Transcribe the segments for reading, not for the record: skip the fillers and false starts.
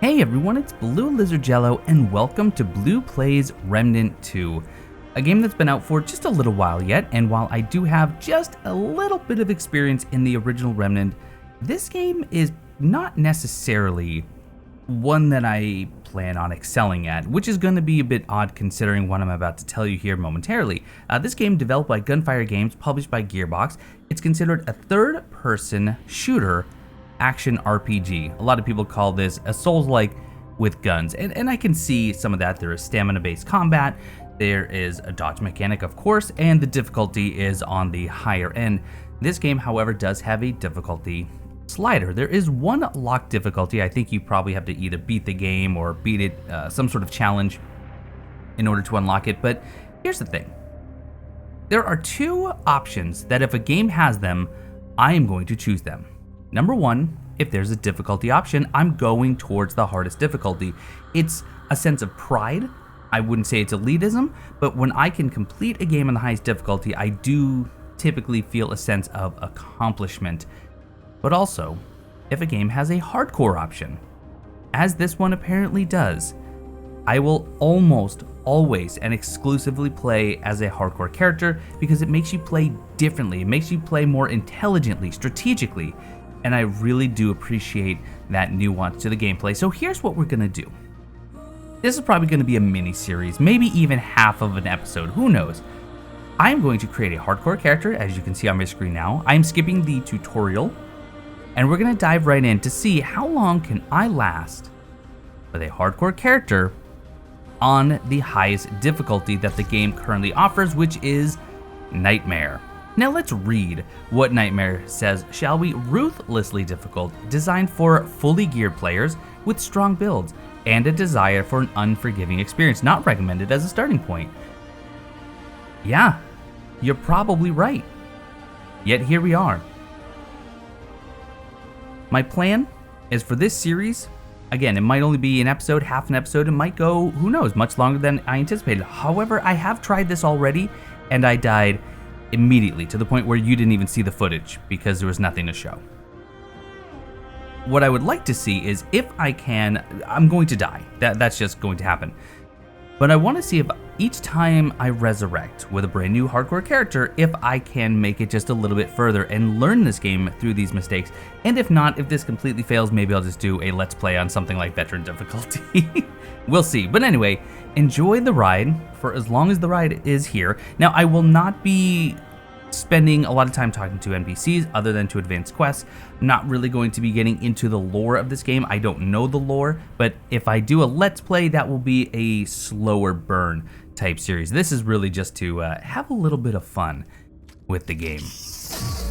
Hey everyone, it's BlueLizardJello and welcome to Blue Plays Remnant 2, a game that's been out for just a little while yet, and while I do have just a little bit of experience in the original Remnant, this game is not necessarily one that I plan on excelling at, which is going to be a bit odd considering what I'm about to tell you here momentarily. This game, developed by Gunfire Games, published by Gearbox, it's considered a third-person shooter action RPG. A lot of people call this a Souls-like with guns, and I can see some of that. There is stamina-based combat, there is a dodge mechanic, of course, and the difficulty is on the higher end. This game, however, does have a difficulty slider. There is one locked difficulty. I think you probably have to either beat the game or beat it, some sort of challenge in order to unlock it, but here's the thing. There are two options that if a game has them, I am going to choose them. Number one, if there's a difficulty option, I'm going towards the hardest difficulty. It's a sense of pride. I wouldn't say it's elitism, but when I can complete a game on the highest difficulty, I do typically feel a sense of accomplishment. But also, if a game has a hardcore option, as this one apparently does, I will almost always and exclusively play as a hardcore character because it makes you play differently. It makes you play more intelligently, strategically. And I really do appreciate that nuance to the gameplay. So here's what we're gonna do. This is probably gonna be a mini series, maybe even half of an episode, who knows. I'm going to create a hardcore character, as you can see on my screen now. I'm skipping the tutorial, and we're gonna dive right in to see how long can I last with a hardcore character on the highest difficulty that the game currently offers, which is Nightmare. Now let's read what Nightmare says, shall we? Ruthlessly difficult, designed for fully geared players with strong builds and a desire for an unforgiving experience, not recommended as a starting point. Yeah, you're probably right. Yet here we are. My plan is for this series, again, it might only be an episode, half an episode, it might go, who knows, much longer than I anticipated. However, I have tried this already and I died immediately, to the point where you didn't even see the footage because there was nothing to show. What I would like to see is if I can, I'm going to die. That's just going to happen. But I want to see if each time I resurrect with a brand new hardcore character, if I can make it just a little bit further and learn this game through these mistakes. And if not, if this completely fails, maybe I'll just do a let's play on something like veteran difficulty. We'll see. But anyway, enjoy the ride for as long as the ride is here. Now, I will not be spending a lot of time talking to NPCs other than to advance quests. I'm not really going to be getting into the lore of this game. I don't know the lore, but if I do a let's play, that will be a slower burn type series. This is really just to have a little bit of fun with the game.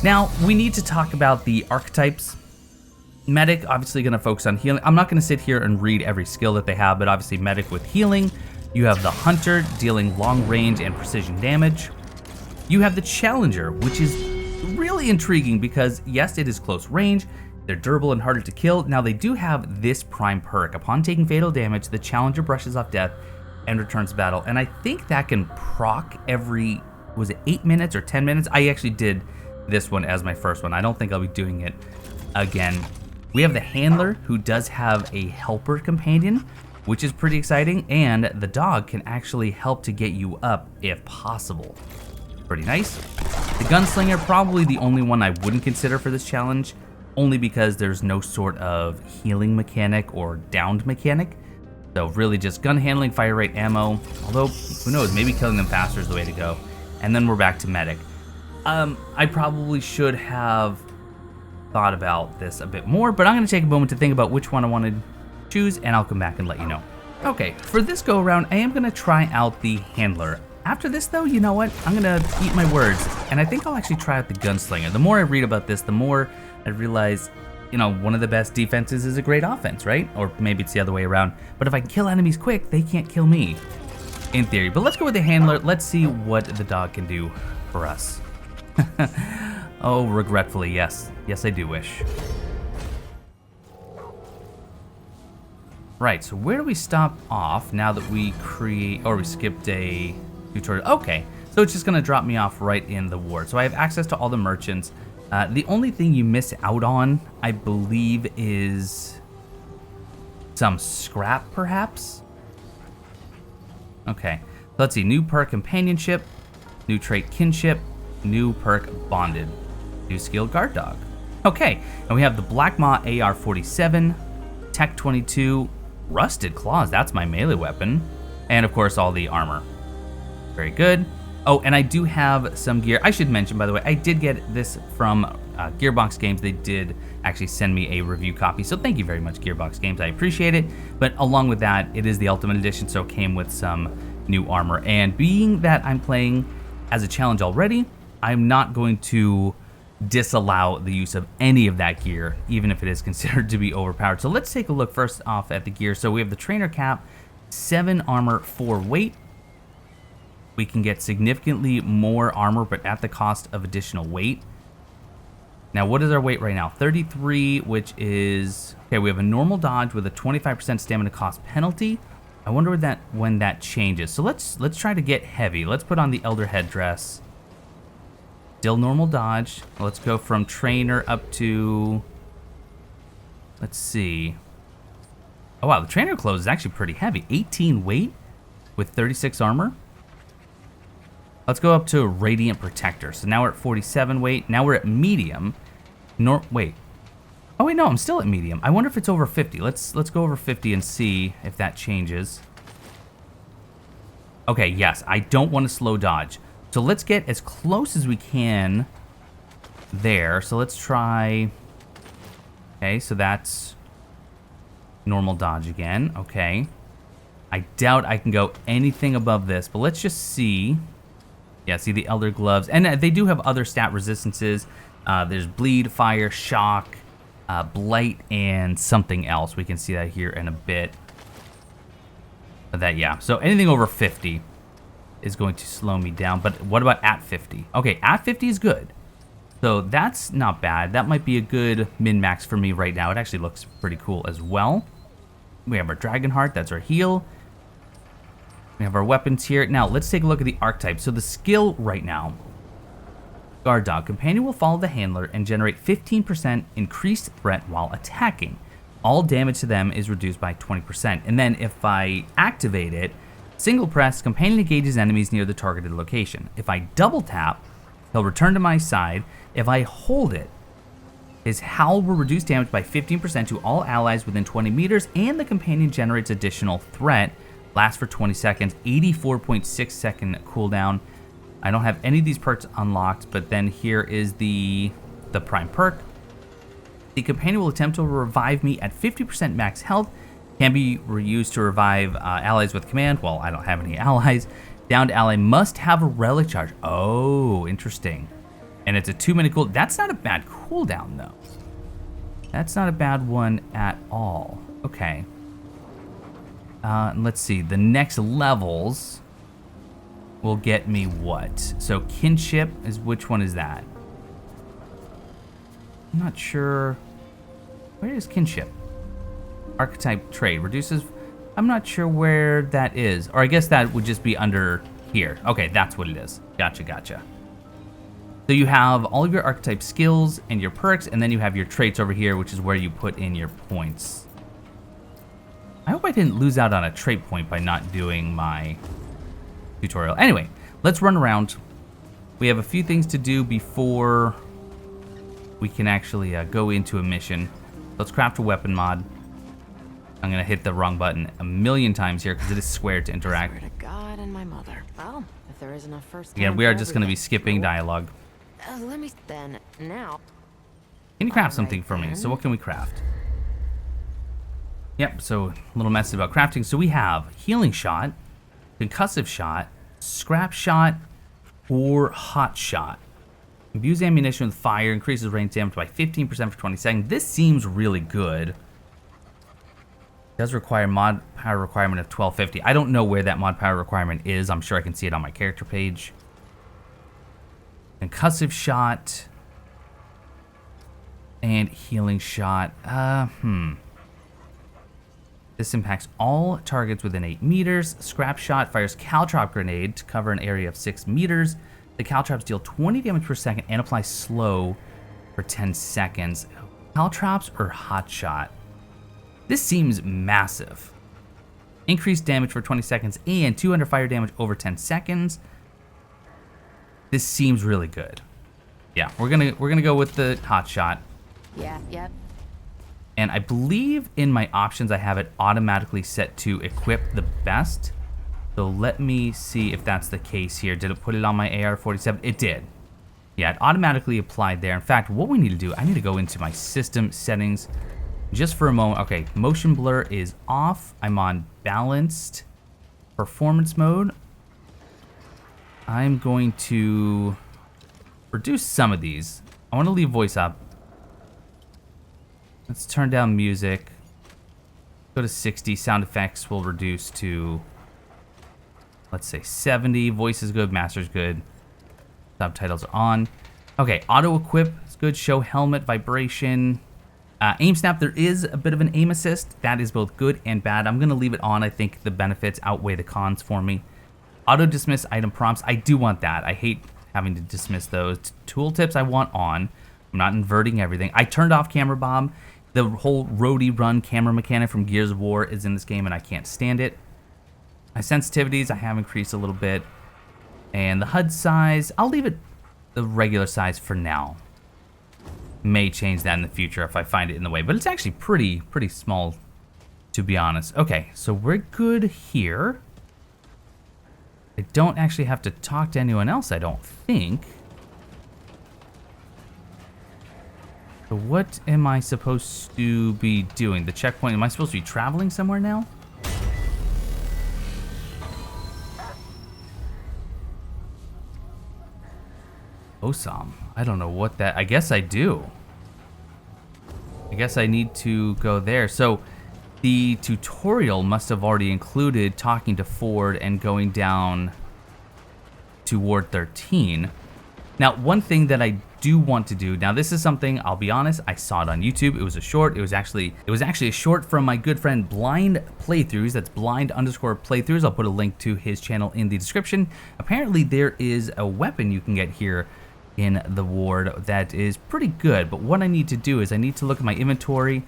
Now, we need to talk about the archetypes. Medic, obviously going to focus on healing. I'm not going to sit here and read every skill that they have, but obviously Medic with healing. You have the Hunter, dealing long range and precision damage. You have the Challenger, which is really intriguing because, yes, it is close range. They're durable and harder to kill. Now, they do have this prime perk. Upon taking fatal damage, the Challenger brushes off death and returns to battle. And I think that can proc every, was it 8 minutes or 10 minutes? I actually did this one as my first one. I don't think I'll be doing it again. We have the Handler, who does have a helper companion, which is pretty exciting, and the dog can actually help to get you up if possible. Pretty nice. The Gunslinger, probably the only one I wouldn't consider for this challenge, only because there's no sort of healing mechanic or downed mechanic. So really just gun handling, fire rate, ammo, although who knows, maybe killing them faster is the way to go. And then we're back to Medic. I probably should have thought about this a bit more, but I'm going to take a moment to think about which one I want to choose, and I'll come back and let you know. Okay, for this go around, I am going to try out the Handler. After this though, you know what? I'm going to eat my words, and I think I'll actually try out the Gunslinger. The more I read about this, the more I realize, you know, one of the best defenses is a great offense, right? Or maybe it's the other way around. But if I can kill enemies quick, they can't kill me, in theory. But let's go with the Handler. Let's see what the dog can do for us. Oh, regretfully, yes. Yes, I do wish. Right, so where do we stop off now that we create, or we skipped a tutorial? Okay, so it's just gonna drop me off right in the ward. So I have access to all the merchants. The only thing you miss out on, I believe, is some scrap, perhaps? Okay, let's see. New perk companionship, new trait kinship, new perk bonded, new skill guard dog. Okay, and we have the Black Maw AR-47, Tech 22, Rusted Claws, that's my melee weapon, and of course all the armor. Very good. Oh, and I do have some gear. I should mention, by the way, I did get this from Gearbox Games. They did actually send me a review copy, so thank you very much, Gearbox Games. I appreciate it. But along with that, it is the Ultimate Edition, so it came with some new armor. And being that I'm playing as a challenge already, I'm not going to disallow the use of any of that gear, even if it is considered to be overpowered. So let's take a look first off at the gear. So we have the trainer cap, 7 armor, 4 weight. We can get significantly more armor, but at the cost of additional weight. Now, what is our weight right now? 33, which is... Okay, we have a normal dodge with a 25% stamina cost penalty. I wonder when that changes. So let's try to get heavy. Let's put on the Elder headdress. Still normal dodge. Let's go from trainer up to... Let's see. Oh, wow, the trainer clothes is actually pretty heavy. 18 weight with 36 armor. Let's go up to Radiant Protector. So now we're at 47 weight. Now we're at medium. Wait. Oh, wait, no, I'm still at medium. I wonder if it's over 50. Let's go over 50 and see if that changes. Okay, yes, I don't want to slow dodge. So let's get as close as we can there. So let's try... Okay, so that's normal dodge again. Okay. I doubt I can go anything above this, but let's just see. Yeah, see the Elder Gloves. And they do have other stat resistances. There's Bleed, Fire, Shock, Blight, and something else. We can see that here in a bit. But that, yeah. So anything over 50 is going to slow me down. But what about at 50? Okay, at 50 is good. So that's not bad. That might be a good min-max for me right now. It actually looks pretty cool as well. We have our Dragon Heart. That's our heal. We have our weapons here. Now, let's take a look at the archetype. So the skill right now, Guard Dog. Companion will follow the handler and generate 15% increased threat while attacking. All damage to them is reduced by 20%. And then if I activate it, single press, Companion engages enemies near the targeted location. If I double tap, he'll return to my side. If I hold it, his howl will reduce damage by 15% to all allies within 20 meters, and the Companion generates additional threat. Lasts for 20 seconds, 84.6 second cooldown. I don't have any of these perks unlocked, but then here is the prime perk. The Companion will attempt to revive me at 50% max health. Can be reused to revive allies with command. Well, I don't have any allies. Downed ally must have a relic charge. Oh, interesting. And it's a 2-minute cooldown. That's not a bad cooldown, though. That's not a bad one at all. Okay. Let's see. The next levels will get me what? So kinship is, which one is that? I'm not sure. Where is kinship? Archetype trade reduces. I'm not sure where that is. Or I guess that would just be under here. Okay, that's what it is. Gotcha. So you have all of your archetype skills and your perks, and then you have your traits over here, which is where you put in your points. I hope I didn't lose out on a trait point by not doing my tutorial. Anyway, let's run around. We have a few things to do before we can actually go into a mission. Let's craft a weapon mod. I'm gonna hit the wrong button a million times here because it is square to interact. I swear to God and my mother. Well, if there isn't a first time Again, we are just for gonna be everything. skipping dialogue. Let me then now. Can you craft All something right, for me? then. So what can we craft? Yep, so a little message about crafting. So we have healing shot, concussive shot, scrap shot, or hot shot. Imbues ammunition with fire, increases range damage by 15% for 20 seconds. This seems really good. Does require mod power requirement of 1250. I don't know where that mod power requirement is. I'm sure I can see it on my character page. Concussive shot and healing shot. This impacts all targets within 8 meters. Scrap shot fires caltrop grenade to cover an area of 6 meters. The caltrops deal 20 damage per second and apply slow for 10 seconds. Caltrops or hot shot? This seems massive. Increased damage for 20 seconds and 200 fire damage over 10 seconds. This seems really good. Yeah, we're gonna go with the hot shot. Yeah, yep. And I believe in my options I have it automatically set to equip the best. So let me see if that's the case here. Did it put it on my AR-47? It did. Yeah, it automatically applied there. In fact, what we need to do, I need to go into my system settings just for a moment. Okay, motion blur is off. I'm on balanced performance mode. I'm going to reduce some of these. I want to leave voice up. Let's turn down music. Go to 60. Sound effects will reduce to, let's say 70. Voice is good. Master's good. Subtitles are on. Okay, auto equip is good. Show helmet vibration. Aim snap, there is a bit of an aim assist. That is both good and bad. I'm going to leave it on. I think the benefits outweigh the cons for me. Auto dismiss item prompts. I do want that. I hate having to dismiss those. Tooltips I want on. I'm not inverting everything. I turned off camera bomb. The whole roadie run camera mechanic from Gears of War is in this game and I can't stand it. My sensitivities I have increased a little bit. And the HUD size, I'll leave it the regular size for now. May change that in the future if I find it in the way, but it's actually pretty small, to be honest. Okay, so we're good here. I don't actually have to talk to anyone else, I don't think. So what am I supposed to be doing? The checkpoint, am I supposed to be traveling somewhere now? Losom. I don't know what that... I guess I do. I guess I need to go there. So the tutorial must have already included talking to Ford and going down to Ward 13. Now, one thing that I do want to do... Now, this is something, I'll be honest, I saw it on YouTube. It was a short. It was actually a short from my good friend Blind Playthroughs. That's blind_playthroughs. I'll put a link to his channel in the description. Apparently, there is a weapon you can get here in the ward that is pretty good, but what I need to do is I need to look at my inventory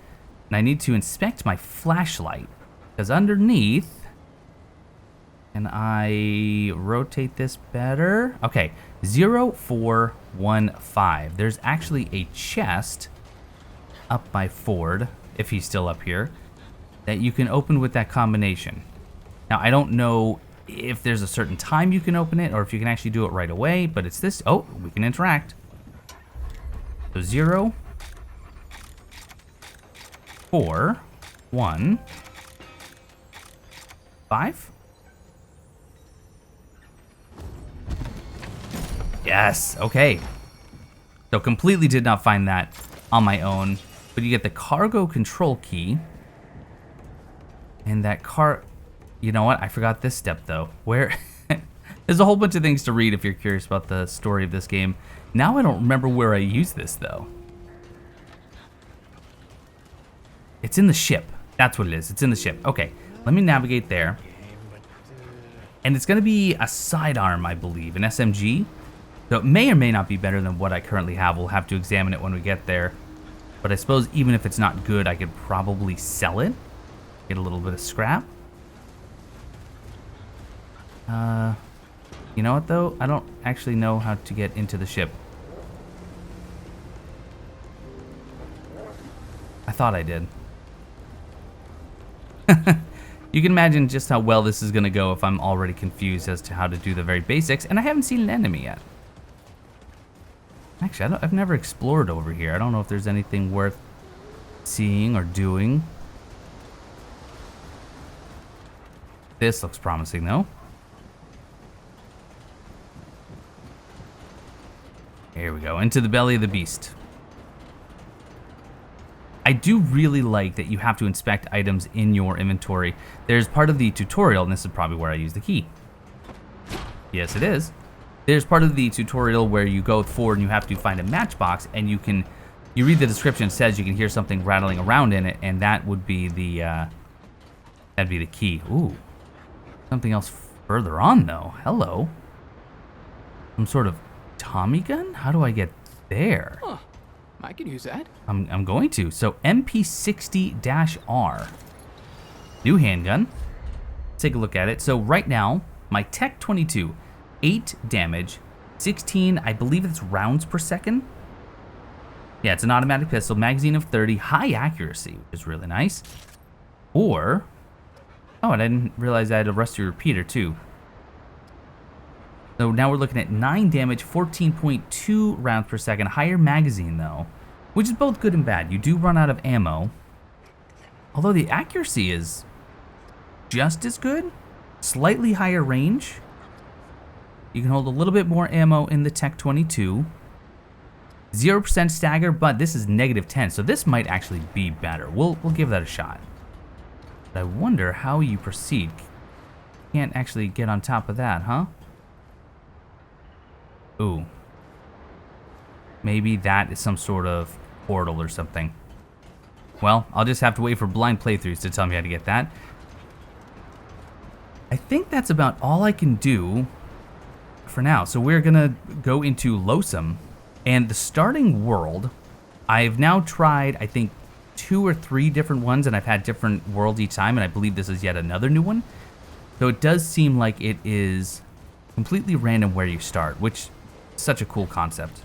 and I need to inspect my flashlight, because underneath, and I rotate this better, okay, 0415, there's actually a chest up by Ford, if he's still up here, that you can open with that combination. Now I don't know if there's a certain time you can open it or if you can actually do it right away, but it's this. Oh, we can interact. So 0 4 1 5. Yes, okay. So completely did not find that on my own, but you get the cargo control key and that You know what? I forgot this step, though. Where... There's a whole bunch of things to read if you're curious about the story of this game. Now I don't remember where I use this, though. It's in the ship. That's what it is. It's in the ship. Okay, let me navigate there. And it's going to be a sidearm, I believe, an SMG. So it may or may not be better than what I currently have. We'll have to examine it when we get there. But I suppose even if it's not good, I could probably sell it. Get a little bit of scrap. You know what, though? I don't actually know how to get into the ship. I thought I did. You can imagine just how well this is going to go if I'm already confused as to how to do the very basics, and I haven't seen an enemy yet. Actually, I've never explored over here. I don't know if there's anything worth seeing or doing. This looks promising, though. Here we go, into the belly of the beast. I do really like that you have to inspect items in your inventory. There's part of the tutorial, and this is probably where I use the key. Yes, it is. There's part of the tutorial where you go forward and you have to find a matchbox, and you read the description, it says you can hear something rattling around in it, and that would be the, that'd be the key. Ooh, something else further on, though. Hello. Some sort of Tommy gun? How do I get there? Huh. I could use that. I'm going to. So MP60-R. New handgun. Let's take a look at it. So right now, my Tech 22, 8 damage, 16, I believe it's rounds per second. Yeah, it's an automatic pistol, magazine of 30, high accuracy, which is really nice. Or, oh, and I didn't realize I had a rusty repeater too. So now we're looking at 9 damage, 14.2 rounds per second, higher magazine though, which is both good and bad. You do run out of ammo, although the accuracy is just as good, slightly higher range. You can hold a little bit more ammo in the Tech 22. 0% stagger, but this is -10, so this might actually be better. We'll give that a shot. But I wonder how you proceed. Can't actually get on top of that, huh? Ooh. Maybe that is some sort of portal or something. Well, I'll just have to wait for blind playthroughs to tell me how to get that. I think that's about all I can do for now. So we're gonna go into Losom, and the starting world, I've now tried, I think, 2 or 3 different ones, and I've had different worlds each time, and I believe this is yet another new one. So it does seem like it is completely random where you start, which such a cool concept.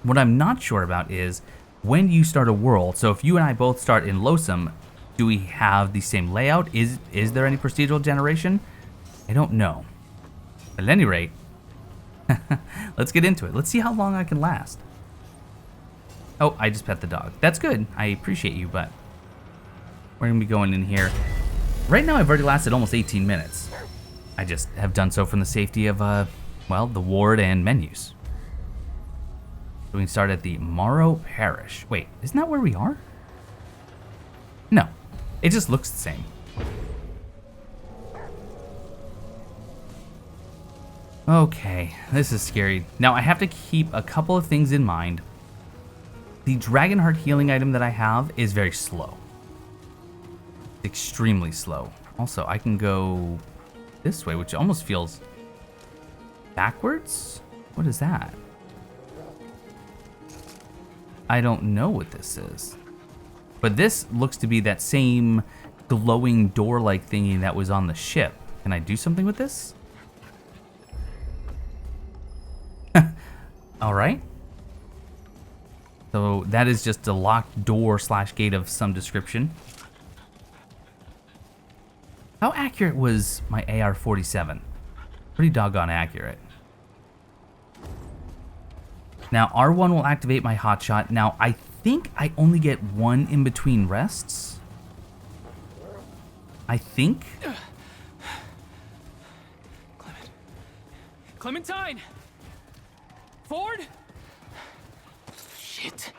What I'm not sure about is when you start a world. So if you and I both start in Losom, do we have the same layout? Is there any procedural generation? I don't know. But at any rate, let's get into it. Let's see how long I can last. Oh, I just pet the dog. That's good. I appreciate you, but we're gonna be going in here. Right now I've already lasted almost 18 minutes. I just have done so from the safety of well, the ward and menus. So we can start at the Morrow Parish. Wait, isn't that where we are? No, it just looks the same. Okay, this is scary. Now I have to keep a couple of things in mind. The Dragonheart healing item that I have is very slow. Extremely slow. Also, I can go this way, which almost feels backwards? What is that? I don't know what this is. But this looks to be that same glowing door-like thingy that was on the ship. Can I do something with this? All right. So that is just a locked door / gate of some description. How accurate was my AR-47? Pretty doggone accurate. Now R1 will activate my hotshot. Now I think I only get 1 in between rests. I think. Clementine! Ford? Shit.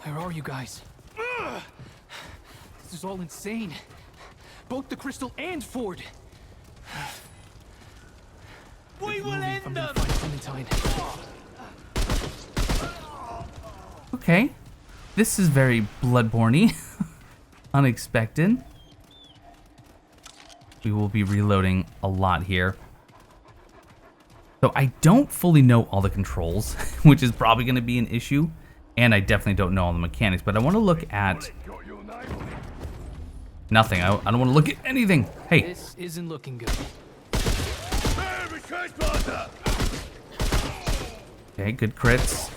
Where are you guys? This is all insane. Both the Crystal and Ford. We will end them! Clementine. Okay. This is very Bloodborne-y. Unexpected. We will be reloading a lot here. So I don't fully know all the controls, which is probably going to be an issue. And I definitely don't know all the mechanics, but I want to look at nothing. I don't want to look at anything. Hey. This isn't looking good. Okay, good crits.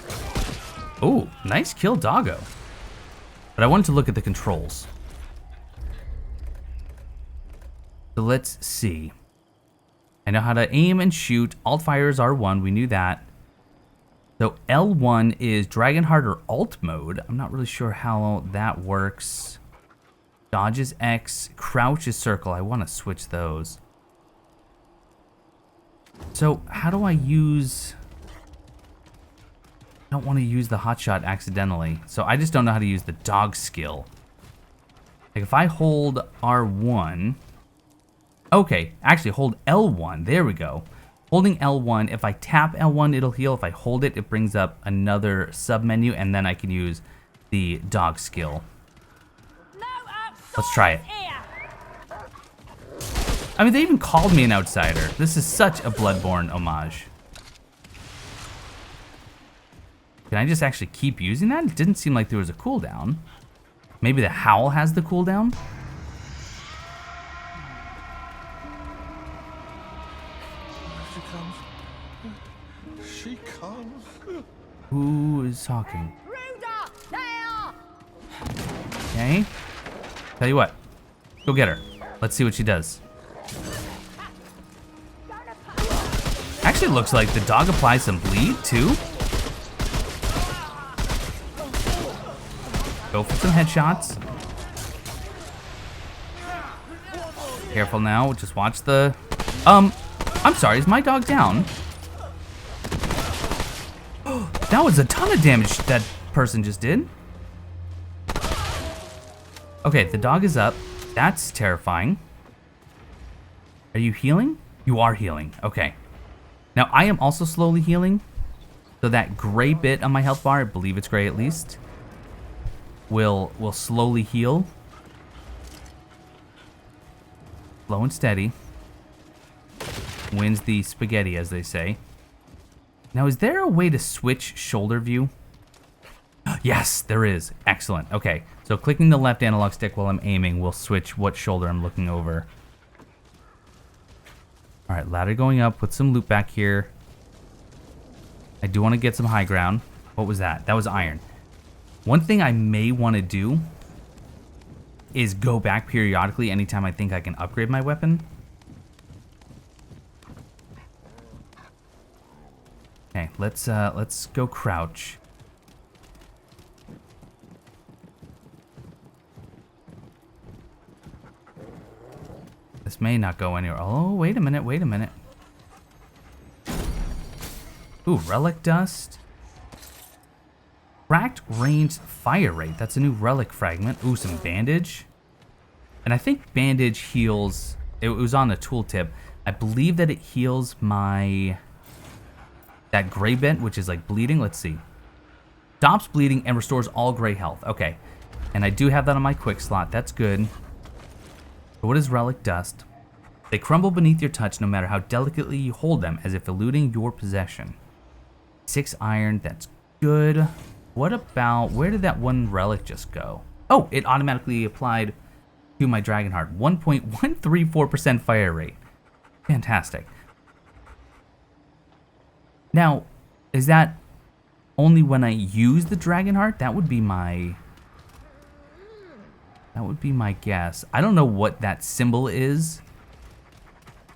Oh, nice kill, doggo. But I wanted to look at the controls. So let's see. I know how to aim and shoot. Alt fire is R1, we knew that. So L1 is Dragonheart or alt mode. I'm not really sure how that works. Dodge is X, crouch is circle. I want to switch those. So how do I use... I don't want to use the hotshot accidentally. So I just don't know how to use the dog skill. Like if I hold R1... Okay, actually hold L1. There we go. Holding L1, if I tap L1, it'll heal. If I hold it, it brings up another sub-menu, and then I can use the dog skill. Let's try it. I mean, they even called me an outsider. This is such a Bloodborne homage. Can I just actually keep using that? It didn't seem like there was a cooldown. Maybe the howl has the cooldown? She comes. She comes. Who is talking? Okay. Tell you what. Go get her. Let's see what she does. Actually looks like the dog applies some bleed too. Go for some headshots. Careful now, just watch the... I'm sorry, is my dog down? That was a ton of damage that person just did. Okay, the dog is up. That's terrifying. Are you healing? You are healing, okay. Now, I am also slowly healing. So that gray bit on my health bar, I believe it's gray at least, will slowly heal. Slow and steady. Wins the spaghetti, as they say. Now, is there a way to switch shoulder view? Yes, there is. Excellent. Okay, so clicking the left analog stick while I'm aiming will switch what shoulder I'm looking over. All right, ladder going up. Put some loot back here. I do want to get some high ground. What was that? That was iron. One thing I may want to do is go back periodically anytime I think I can upgrade my weapon. Okay, let's go crouch. This may not go anywhere. Oh, wait a minute, wait a minute. Ooh, relic dust. Cracked range fire rate. That's a new relic fragment. Ooh, some bandage. And I think bandage heals... It was on the tooltip. I believe that it heals my... that gray bent, which is like bleeding. Let's see. Stops bleeding and restores all gray health. Okay. And I do have that on my quick slot. That's good. So what is relic dust? They crumble beneath your touch no matter how delicately you hold them, as if eluding your possession. 6 iron, that's good. What about, where did that one relic just go? Oh, it automatically applied to my dragon heart. 1.134% fire rate. Fantastic. Now, is that only when I use the dragon heart? That would be my guess. I don't know what that symbol is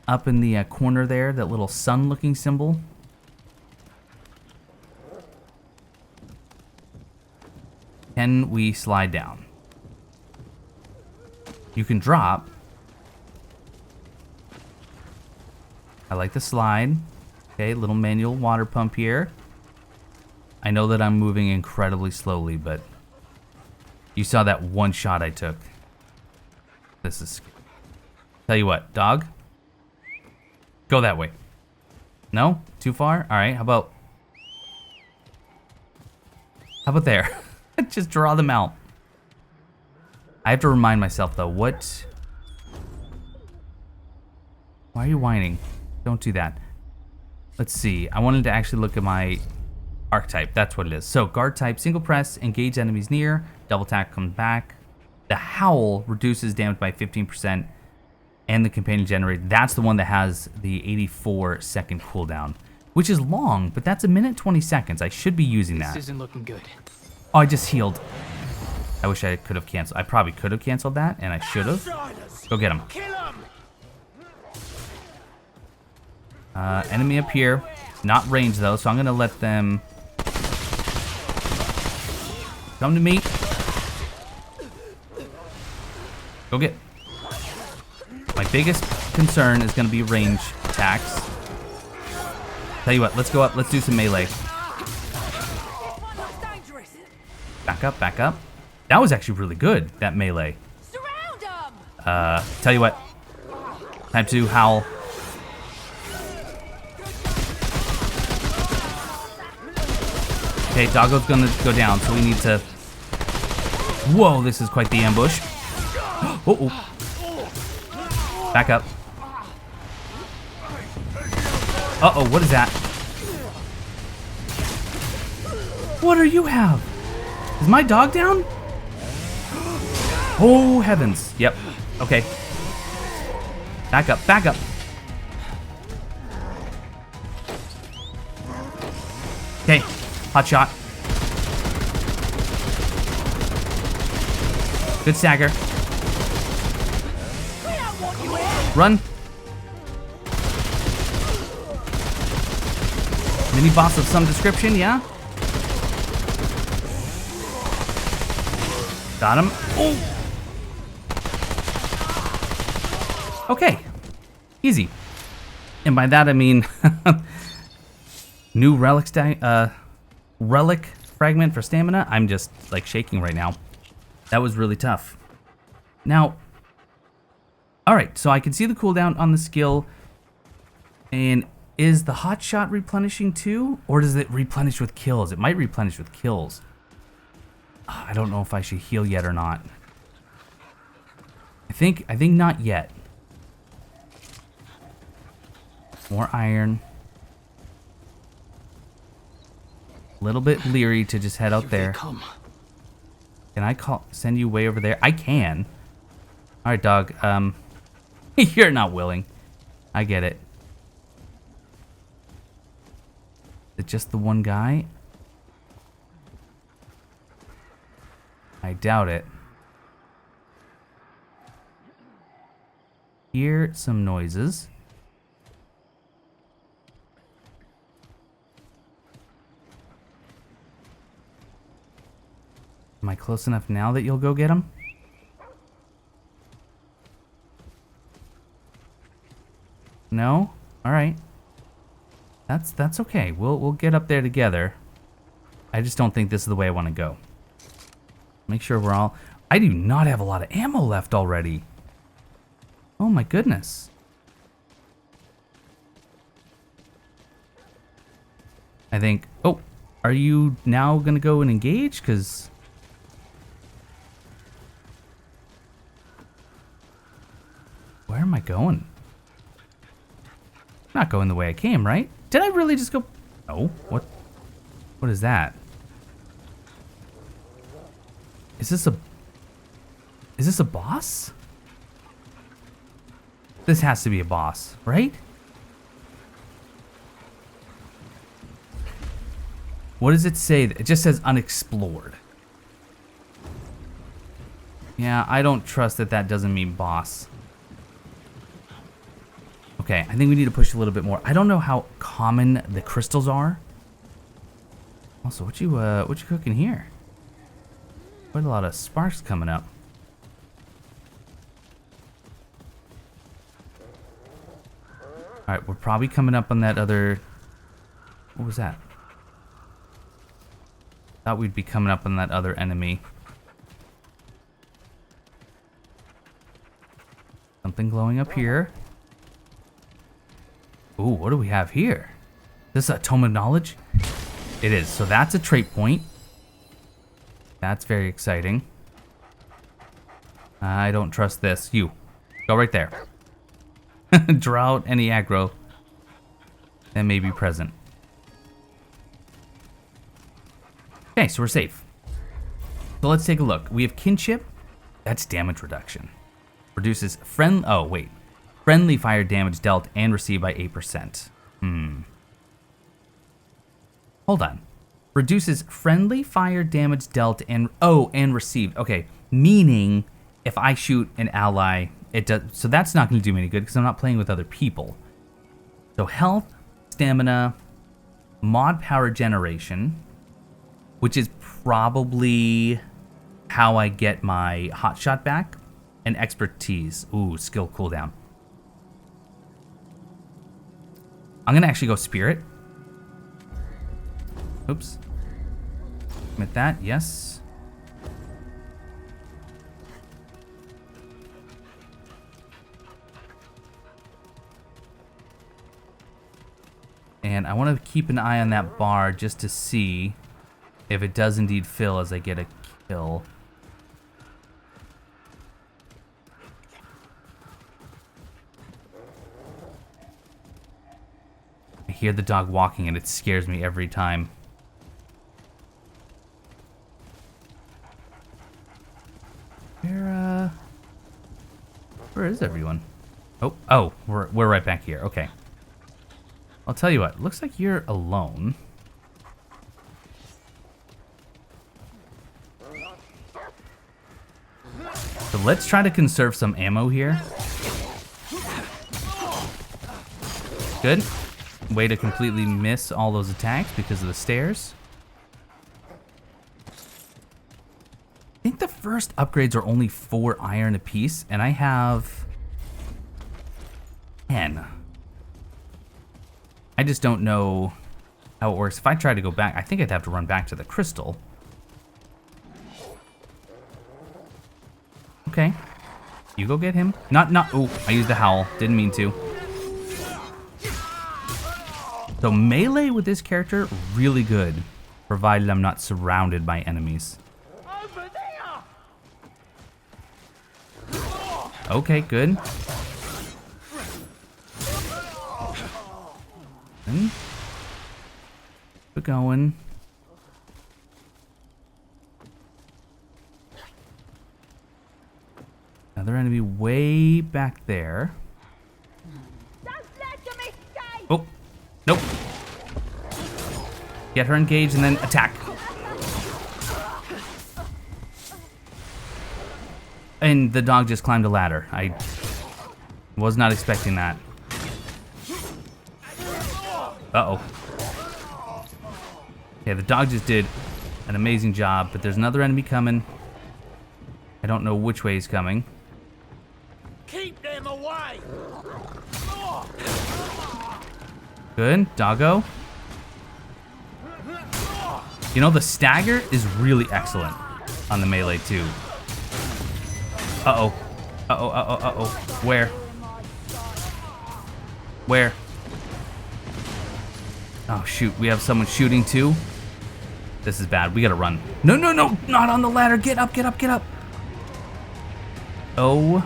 up in the corner there, that little sun-looking symbol. Can we slide down? You can drop. I like the slide. Okay, little manual water pump here. I know that I'm moving incredibly slowly, but you saw that one shot I took. This is... Tell you what, dog. Go that way. No? Too far? Alright, how about there? Just draw them out. I have to remind myself, though, what... Why are you whining? Don't do that. Let's see. I wanted to actually look at my archetype. That's what it is. So, guard type, single press, engage enemies near, double tap comes back. The howl reduces damage by 15%, and the companion generated. That's the one that has the 84-second cooldown, which is long, but that's 1 minute 20 seconds. I should be using that. This isn't looking good. Oh, I just healed. I wish I could have canceled. I probably could have canceled that, and I should have. Go get him. Enemy up here. Not range, though, so I'm going to let them come to me. Go get... My biggest concern is going to be range attacks. Tell you what, let's go up. Let's do some melee. Back up, back up. That was actually really good, that melee. Tell you what. Time to howl. Okay, Doggo's gonna go down, so we need to... Whoa, this is quite the ambush. Uh-oh. Back up. Uh-oh, what is that? What do you have? Is my dog down? Oh, heavens. Yep. Okay. Back up, back up. Okay, hot shot. Good stagger. Run. Mini boss of some description, yeah? Got him. Oh. Okay, easy. And by that I mean new relic fragment for stamina. I'm just like shaking right now. That was really tough. Now, all right, so I can see the cooldown on the skill. And is the hot shot replenishing too? Or does it replenish with kills? It might replenish with kills. I don't know if I should heal yet or not. I think not yet. More iron. A little bit leery to just head out there. Come. Can I send you way over there? I can. All right, dog. You're not willing. I get it. Is it just the one guy? I doubt it. Hear some noises. Am I close enough now that you'll go get him? No? All right. That's okay. We'll get up there together. I just don't think this is the way I want to go. Make sure we're all... I do not have a lot of ammo left already. Oh my goodness. I think... Oh, are you now going to go and engage? Because... Where am I going? Not going the way I came, right? Did I really just go... No. What is that? Is this a boss? This has to be a boss, right? What does it say? It just says unexplored. Yeah, I don't trust that doesn't mean boss. Okay, I think we need to push a little bit more. I don't know how common the crystals are. Also, what you cooking here? Quite a lot of sparks coming up. All right, we're probably coming up on that other... What was that? Thought we'd be coming up on that other enemy. Something glowing up here. Ooh, what do we have here? This is a Tome of Knowledge? It is. So that's a trait point. That's very exciting. I don't trust this. You. Go right there. Draw out any aggro that may be present. Okay, so we're safe. So let's take a look. We have Kinship. That's damage reduction. Reduces friendly fire damage dealt and received by 8%. Hold on. Reduces friendly fire damage dealt and received. Okay, meaning if I shoot an ally, it does. So that's not going to do me any good because I'm not playing with other people. So health, stamina, mod power generation, which is probably how I get my hotshot back, and expertise. Ooh, skill cooldown. I'm gonna actually go spirit. Oops. Commit that, yes. And I want to keep an eye on that bar just to see if it does indeed fill as I get a kill. I hear the dog walking and it scares me every time. Where is everyone? Oh, we're right back here. Okay. I'll tell you what. Looks like you're alone. So let's try to conserve some ammo here. Good. Way to completely miss all those attacks because of the stairs. I think the first upgrades are only 4 iron apiece, and I have 10. I just don't know how it works. If I try to go back, I think I'd have to run back to the crystal. Okay. You go get him. Oh, I used the howl. Didn't mean to. So melee with this character, really good, provided I'm not surrounded by enemies. Over there! Okay, good. Keep going. Another enemy way back there. Oh, nope. Get her engaged and then attack. And the dog just climbed a ladder. I was not expecting that. Uh-oh. Yeah, the dog just did an amazing job, but there's another enemy coming. I don't know which way he's coming. Keep them away! Good, doggo. You know, the stagger is really excellent on the melee too. Uh-oh. Uh-oh, uh-oh, uh-oh. Where? Where? Oh, shoot. We have someone shooting too. This is bad. We gotta run. No, no, no. Not on the ladder. Get up, get up, get up. Oh.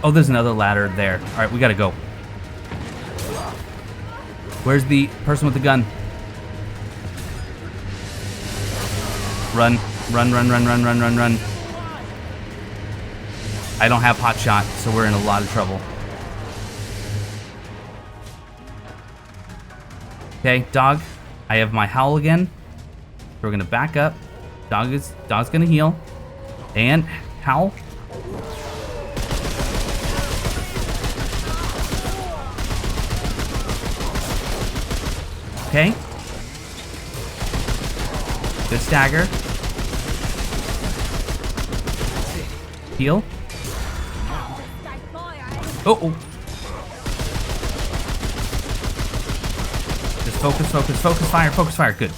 Oh, there's another ladder there. All right, we gotta go. Where's the person with the gun? Run, run, run, run, run, run, run, run. I don't have hot shot, so we're in a lot of trouble. Okay, dog. I have my howl again. We're gonna back up. Dog's gonna heal. And howl. Okay. Good stagger. Heal. Oh. Just focus, focus, focus fire, focus fire. Good.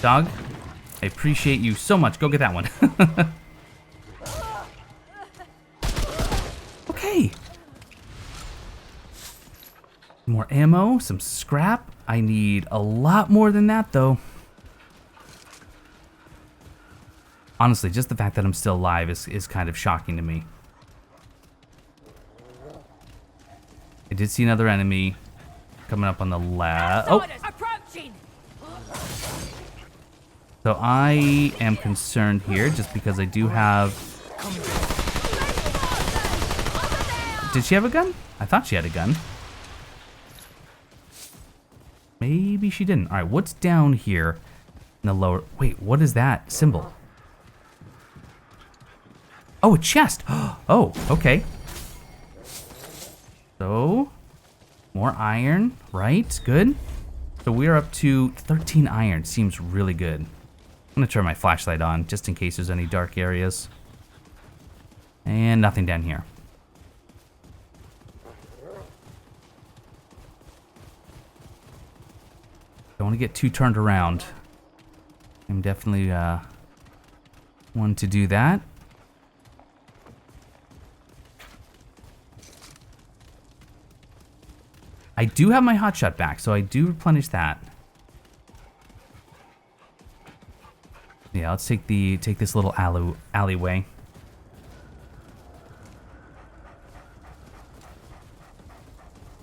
Dog, I appreciate you so much. Go get that one. Okay. More ammo, some scrap. I need a lot more than that, though. Honestly, just the fact that I'm still alive is kind of shocking to me. I did see another enemy coming up on the left. Oh! So I am concerned here just because I do have... Did she have a gun? I thought she had a gun. Maybe she didn't. All right, what's down here in the lower... Wait, what is that symbol? Oh, a chest. Oh, okay. So, more iron, right? Good. So we're up to 13 iron. Seems really good. I'm gonna turn my flashlight on just in case there's any dark areas. And nothing down here. Don't want to get too turned around. I'm definitely one to do that. I do have my hotshot back, so I do replenish that. Yeah, let's take this little alleyway.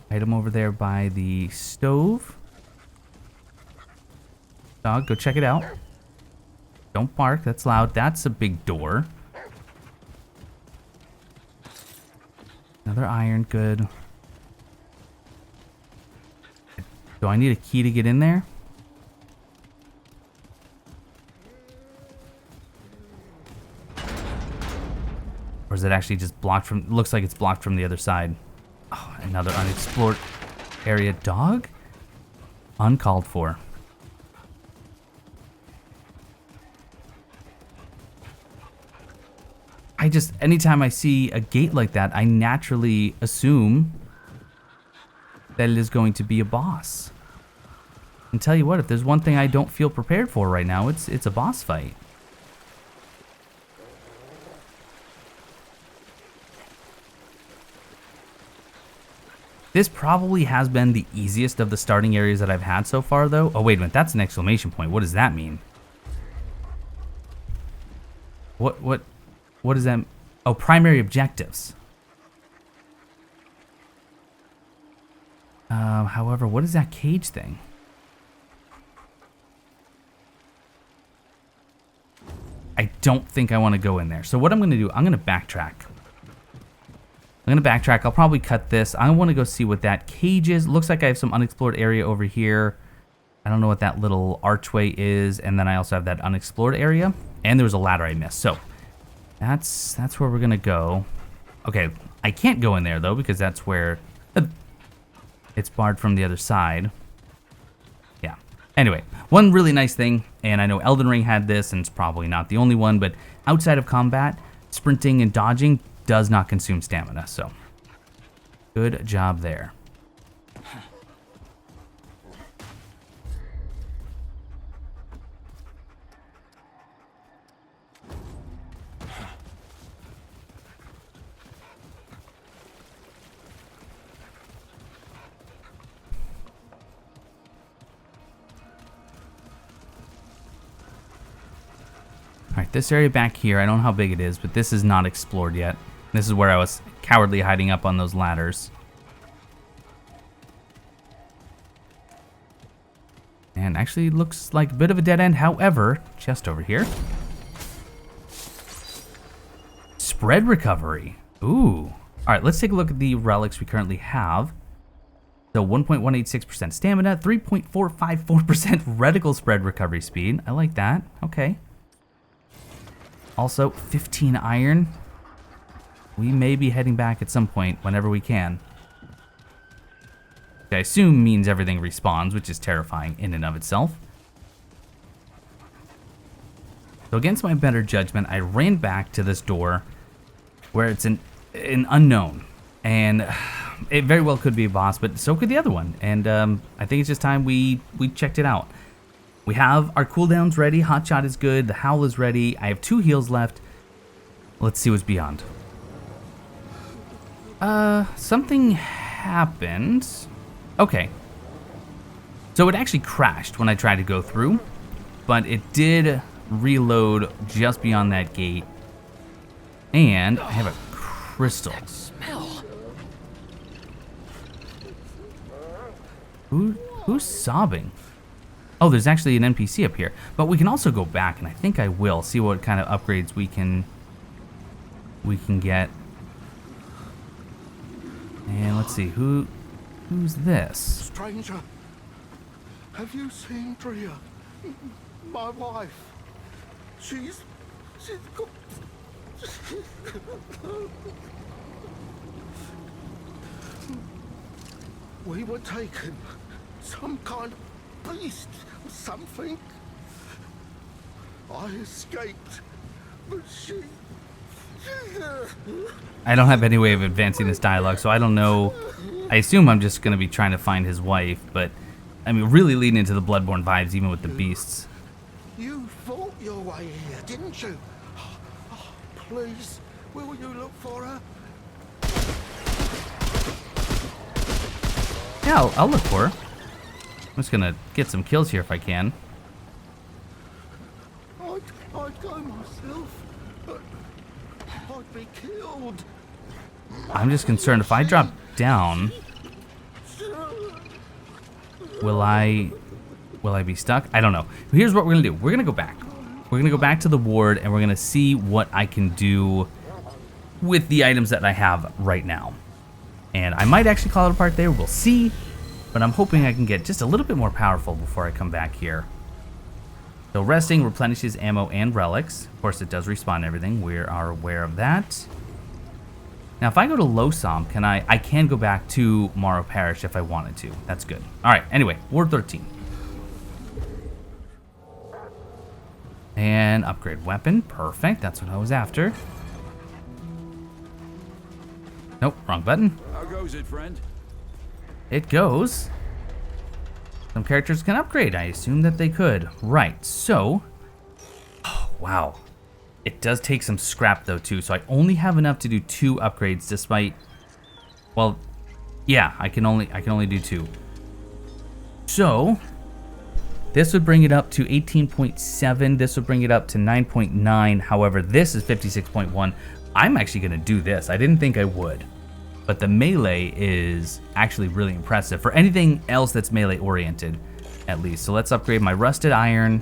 Item over there by the stove. Dog, go check it out. Don't bark, that's loud. That's a big door. Another iron, good. Do I need a key to get in there? Or is it actually just blocked from... Looks like it's blocked from the other side. Oh, another unexplored area. Dog? Uncalled for. Anytime I see a gate like that, I naturally assume that it is going to be a boss. And tell you what, if there's one thing I don't feel prepared for right now, it's a boss fight. This probably has been the easiest of the starting areas that I've had so far, though. Oh, wait a minute, that's an exclamation point. What does that mean? What does that... Oh, primary objectives. However, what is that cage thing? I don't think I want to go in there. So what I'm going to do, I'm going to backtrack. I'll probably cut this. I want to go see what that cage is. Looks like I have some unexplored area over here. I don't know what that little archway is. And then I also have that unexplored area. And there was a ladder I missed. So that's where we're going to go. Okay, I can't go in there, though, because that's where it's barred from the other side. Yeah. Anyway, one really nice thing, and I know Elden Ring had this, and it's probably not the only one, but outside of combat, sprinting and dodging does not consume stamina, so good job there. Alright, this area back here, I don't know how big it is, but this is not explored yet. This is where I was cowardly hiding up on those ladders. And actually looks like a bit of a dead end. However, chest over here. Spread recovery. Ooh. Alright, let's take a look at the relics we currently have. So 1.186% stamina, 3.454% reticle spread recovery speed. I like that. Okay. Also, 15 iron. We may be heading back at some point whenever we can. Which I assume means everything respawns, which is terrifying in and of itself. So against my better judgment, I ran back to this door where it's an unknown. And it very well could be a boss, but so could the other one. And I think it's just time we checked it out. We have our cooldowns ready. Hotshot is good. The Howl is ready. I have 2 heals left. Let's see what's beyond. Something happened. Okay. So it actually crashed when I tried to go through, but it did reload just beyond that gate. And I have a crystal. That smell. Who's sobbing? Oh, there's actually an NPC up here. But we can also go back, and I think I will see what kind of upgrades we can get. And let's see, who's this? Stranger, have you seen Drea? My wife. She's got... We were taken. Some kind of beast or something. I escaped, but she... I don't have any way of advancing this dialogue, so I don't know. I assume I'm just going to be trying to find his wife, but I mean, really leading into the Bloodborne vibes, even with the beasts. You fought your way here, didn't you? Oh, please, will you look for her? Yeah, I'll look for her. I'm just going to get some kills here if I can. I'd go myself, but I'd be killed. I'm just concerned if I drop down, will I be stuck? I don't know. Here's what we're gonna do. We're gonna go back. We're gonna go back to the ward and we're gonna see what I can do with the items that I have right now. And I might actually call it a part there, we'll see. But I'm hoping I can get just a little bit more powerful before I come back here. So resting replenishes ammo and relics. Of course it does respawn everything, we are aware of that. Now if I go to Losom, I can go back to Morrow Parish if I wanted to. That's good. Alright, anyway, Ward 13. And upgrade weapon, perfect, that's what I was after. Nope, wrong button. How goes it, friend? It goes. Some characters can upgrade, I assume that they could. Right, so, oh, wow. It does take some scrap though too, so I only have enough to do 2 upgrades despite, well, yeah, I can only do 2. So, this would bring it up to 18.7, this would bring it up to 9.9, however, this is 56.1. I'm actually gonna do this, I didn't think I would. But the melee is actually really impressive for anything else that's melee oriented, at least. So let's upgrade my rusted iron,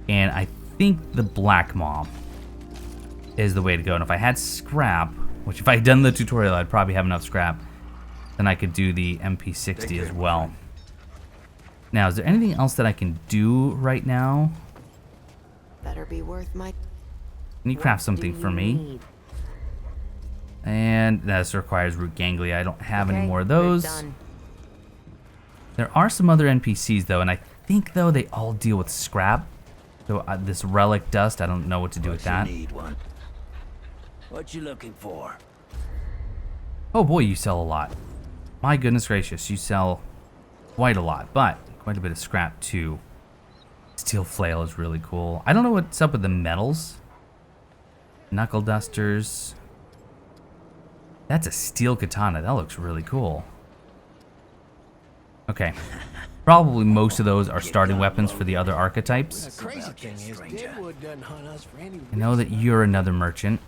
and I think the black maw is the way to go. And if I had scrap, which if I had done the tutorial, I'd probably have enough scrap, then I could do the MP60 as well. Now, is there anything else that I can do right now? Better be worth my... Can you craft something for me? And this requires root ganglia. I don't have any more of those. There are some other NPCs though, and I think though they all deal with scrap. So this relic dust, I don't know what to do with that. What you looking for? Oh boy, you sell a lot. My goodness gracious, you sell quite a lot, but quite a bit of scrap too. Steel flail is really cool. I don't know what's up with the metals. Knuckle dusters. That's a steel katana. That looks really cool. Okay. Probably most of those are starting weapons for the other archetypes. The crazy thing is, Deadwood doesn't hunt us for any I know that you're another merchant.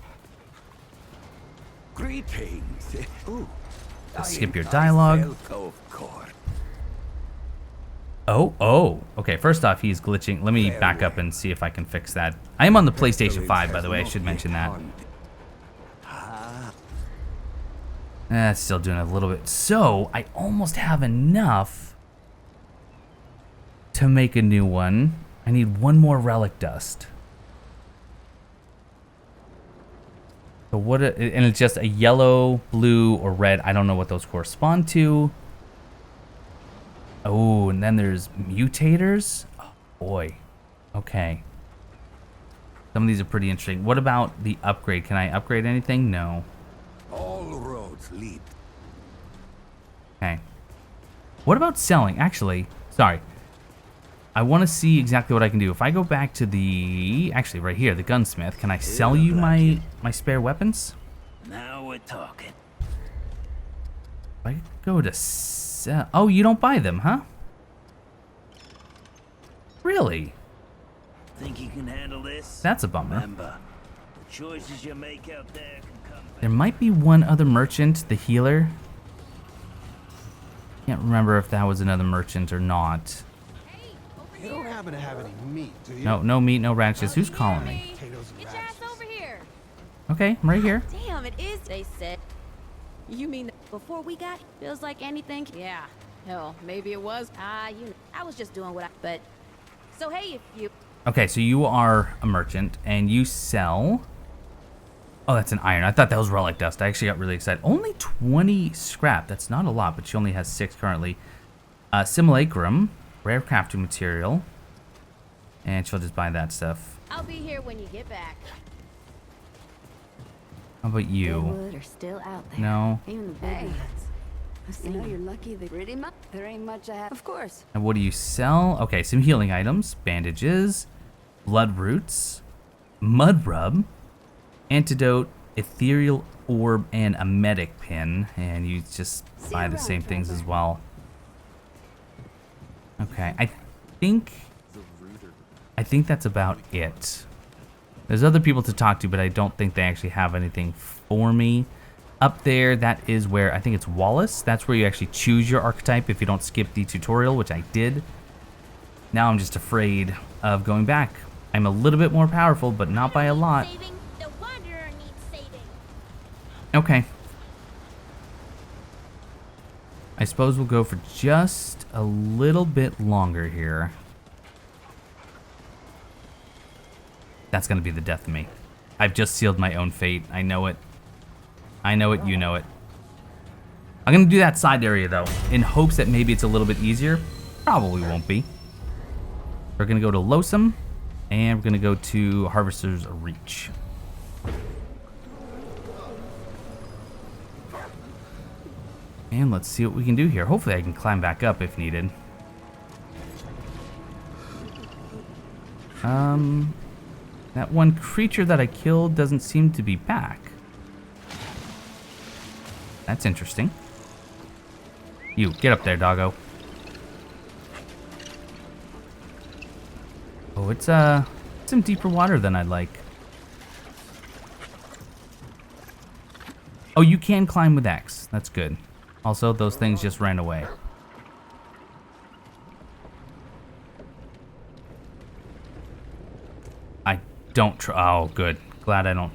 Greetings. Ooh. Let's skip your dialogue. Oh. Okay, first off, he's glitching. Let me back up and see if I can fix that. I am on the PlayStation 5, by the way. I should mention that. It's still doing a little bit. So, I almost have enough to make a new one. I need one more relic dust. So what? And it's just a yellow, blue, or red. I don't know what those correspond to. Oh, and then there's mutators. Oh, boy. Okay. Some of these are pretty interesting. What about the upgrade? Can I upgrade anything? No. All roads lead. Okay. What about selling? Actually, sorry. I want to see exactly what I can do. If I go back to the, actually right here, the gunsmith, can I sell you my spare weapons? Now we're talking. If I go to sell, oh, you don't buy them, huh? Really? Think you can handle this? That's a bummer. Remember, the choices you make out there can come back. There might be one other merchant, the healer. Can't remember if that was another merchant or not. You don't happen to have any meat, do you? No, no meat, no radishes. Who's calling me? Potatoes and Get your ass radishes. over here. Okay, I'm right here. Damn, it is. They said. You mean before we got? Feels like anything. Yeah. Hell, maybe it was. I was just doing what I. But. So hey, if you. Okay, so you are a merchant and you sell. Oh, that's an iron. I thought that was relic dust. I actually got really excited. Only 20 scrap. That's not a lot, but she only has 6 currently. Simulacrum, rare crafting material. And she'll just buy that stuff. I'll be here when you get back. How about you? Deadwood are still out there. No. Even the big ones. I've You know, seen you're lucky they pretty much. There ain't much I have. Of course. And what do you sell? Okay, some healing items, bandages, blood roots, mud rub, antidote, ethereal orb, and a medic pin. And you just buy the same things as well. Okay, I think that's about it. There's other people to talk to, but I don't think they actually have anything for me. Up there, that is where, I think it's Wallace. That's where you actually choose your archetype if you don't skip the tutorial, which I did. Now I'm just afraid of going back. I'm a little bit more powerful, but not by a lot. The wanderer needs saving. Okay. I suppose we'll go for just a little bit longer here. That's gonna be the death of me. I've just sealed my own fate. I know it. I know it, you know it. I'm gonna do that side area though, in hopes that maybe it's a little bit easier. Probably won't be. We're gonna go to Losom, and we're gonna go to Harvester's Reach. And let's see what we can do here. Hopefully I can climb back up if needed. That one creature that I killed doesn't seem to be back. That's interesting. You, get up there, doggo. Oh, it's some deeper water than I'd like. Oh, you can climb with X. That's good. Also, those things just ran away. I don't oh, good. Glad I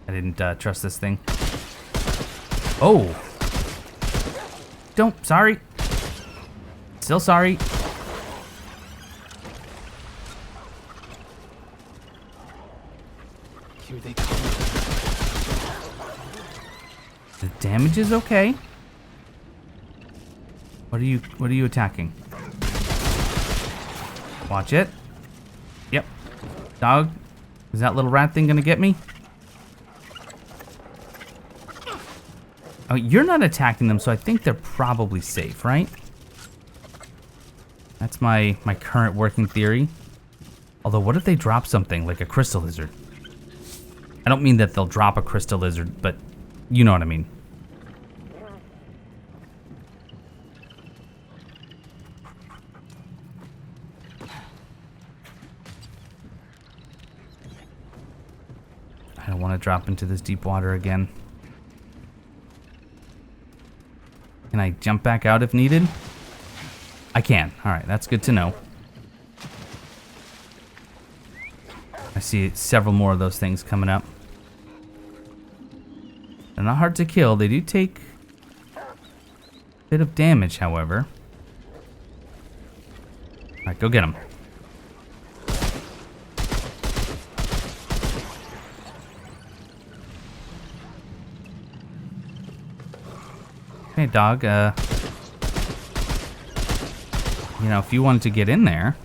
didn't trust this thing. Oh. Sorry. Still sorry. Here they come. The damage is okay. What are you attacking? Watch it. Yep. Dog. Is that little rat thing gonna get me? Oh, you're not attacking them, so I think they're probably safe, right? That's my current working theory. Although, what if they drop something like a crystal lizard? I don't mean that they'll drop a crystal lizard, but you know what I mean. I don't want to drop into this deep water again. Can I jump back out if needed? I can. Alright, that's good to know. I see several more of those things coming up. They're not hard to kill. They do take a bit of damage, however. Alright, go get them. Hey, dog, you know, if you wanted to get in there,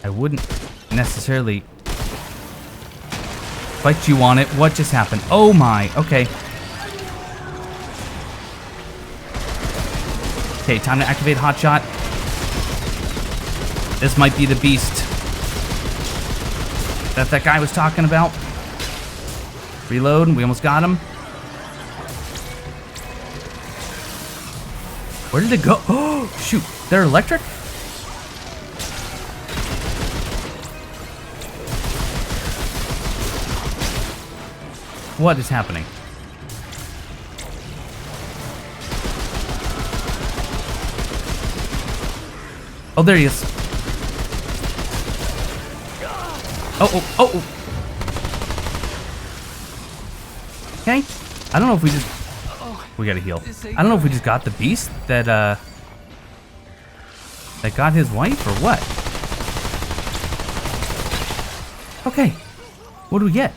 I wouldn't necessarily fight you on it. What just happened? Oh my, okay. Okay, time to activate Hotshot. This might be the beast that guy was talking about. Reload, we almost got him. Where did it go? Oh, shoot. They're electric? What is happening? Oh, there he is. Oh. Okay. I don't know if we just... We gotta heal. I don't know if we just got the beast that got his wife or what. Okay. What do we get?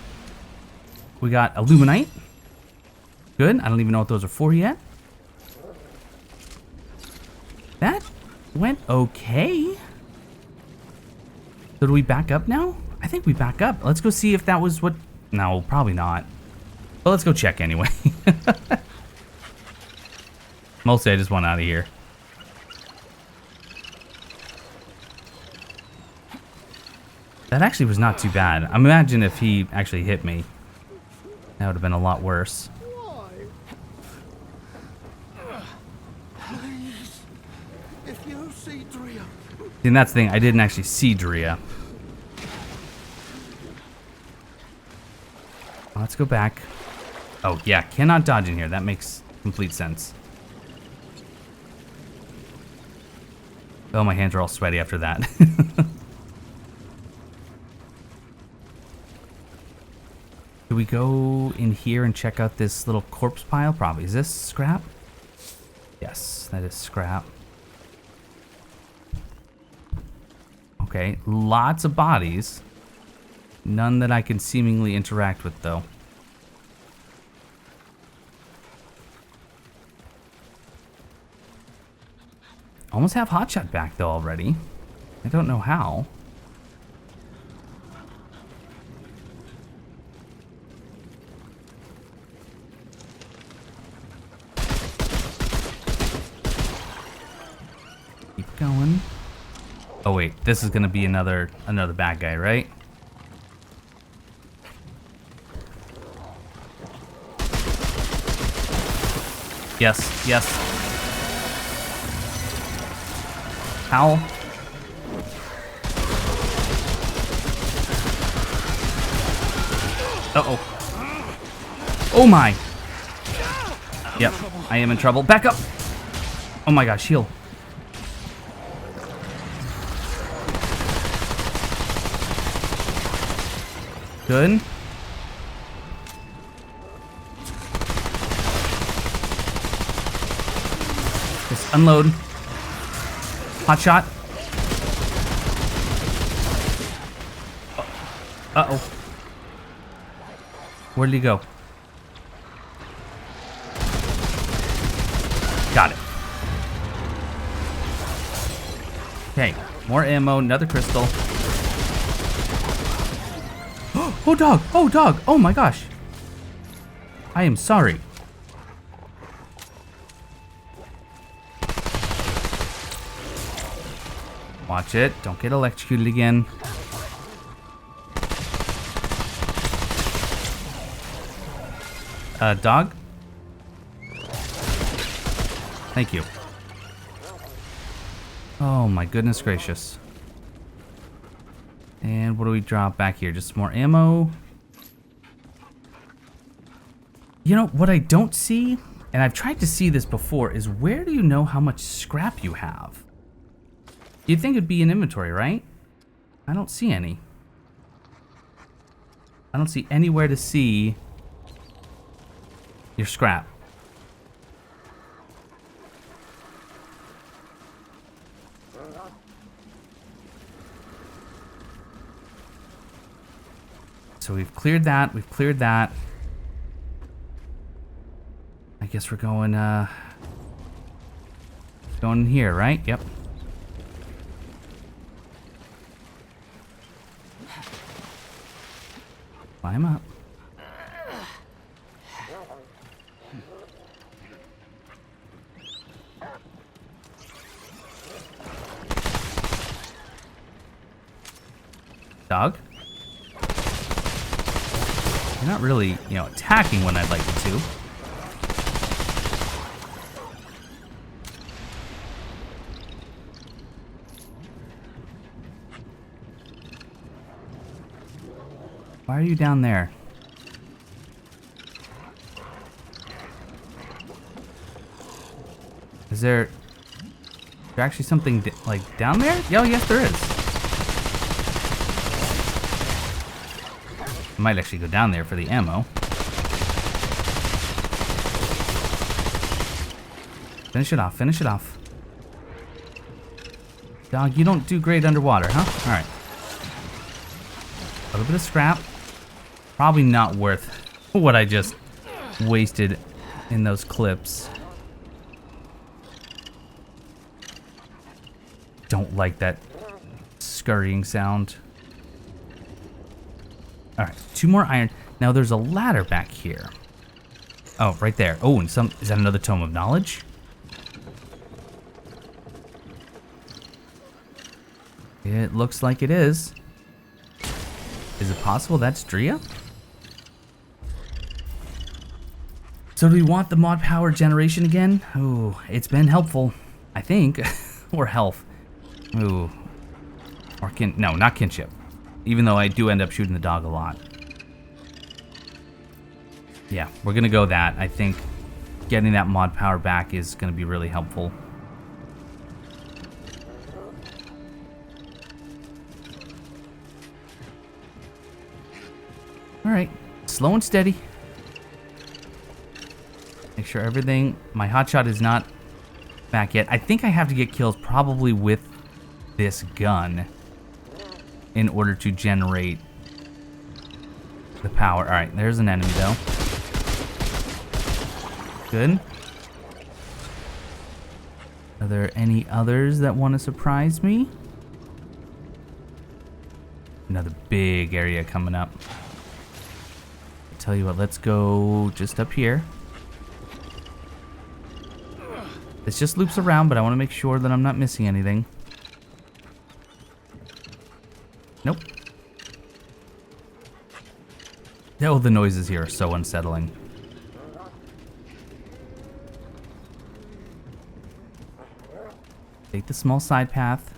We got Illuminite. Good. I don't even know what those are for yet. That went okay. So do we back up now? I think we back up. Let's go see if that was what... No, probably not. But let's go check anyway. Mostly I just want out of here. That actually was not too bad. Imagine if he actually hit me. That would have been a lot worse. Please, if you see Drea. And that's the thing, I didn't actually see Drea. Let's go back. Oh yeah, cannot dodge in here. That makes complete sense. Oh, my hands are all sweaty after that. Do we go in here and check out this little corpse pile? Probably. Is this scrap? Yes, that is scrap. Okay, lots of bodies. None that I can seemingly interact with, though. Almost have Hotshot back, though, already. I don't know how. Keep going. Oh wait, this is gonna be another bad guy, right? Yes, yes. How? Uh-oh. Oh my. Yep, I am in trouble. Back up. Oh my gosh, heal. Good. Just unload. Hot shot. Uh-oh. Where did he go? Got it. Okay, more ammo, another crystal. Oh, dog! Oh, dog! Oh my gosh! I am sorry. Watch it. Don't get electrocuted again. Dog? Thank you. Oh my goodness gracious. And what do we drop back here? Just more ammo. You know, what I don't see, and I've tried to see this before, is where do you know how much scrap you have? You'd think it'd be in inventory, right? I don't see any. I don't see anywhere to see your scrap. So we've cleared that, we've cleared that. I guess we're going in here, right? Yep. Climb up. Dog? You're not really, you know, attacking when I'd like you to. Why are you down there? Is there actually something like down there? Oh, yes, there is. I might actually go down there for the ammo. Finish it off, finish it off. Dog, you don't do great underwater, huh? Alright. A little bit of scrap. Probably not worth what I just wasted in those clips. Don't like that scurrying sound. Alright, 2 more iron. Now there's a ladder back here. Oh, right there. Oh, and is that another tome of knowledge? It looks like it is. Is it possible that's Drea? So do we want the mod power generation again? Ooh, it's been helpful, I think. Or health. Ooh. Or no, not kinship. Even though I do end up shooting the dog a lot. Yeah, we're gonna go that. I think getting that mod power back is gonna be really helpful. Alright, slow and steady. Make sure everything... My hotshot is not back yet. I think I have to get kills probably with this gun in order to generate the power. Alright, there's an enemy though. Good. Are there any others that want to surprise me? Another big area coming up. Tell you what, let's go just up here. This just loops around, but I want to make sure that I'm not missing anything. Nope. Oh, the noises here are so unsettling. Take the small side path.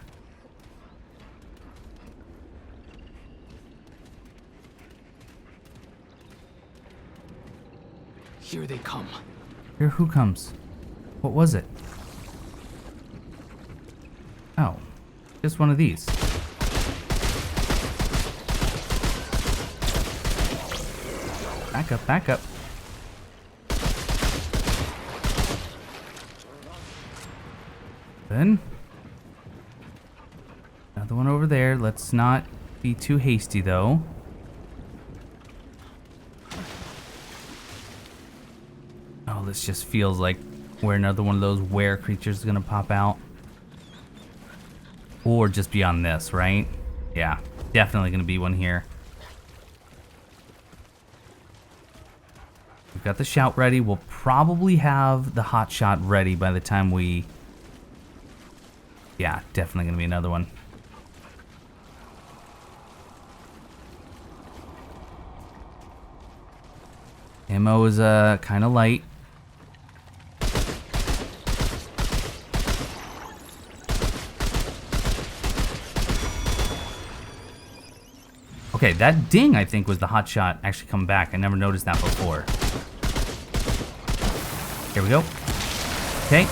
Here they come. Here who comes? What was it? Oh, just one of these. Back up, back up. Then another one over there. Let's not be too hasty though. Oh, this just feels like where another one of those were creatures is gonna pop out. Or just beyond this, right? Yeah, definitely gonna be one here. We've got the shout ready. We'll probably have the hot shot ready by the time we... Yeah, definitely gonna be another one. Ammo is kind of light. Okay, that ding I think was the hot shot actually coming back. I never noticed that before. Here we go. Okay,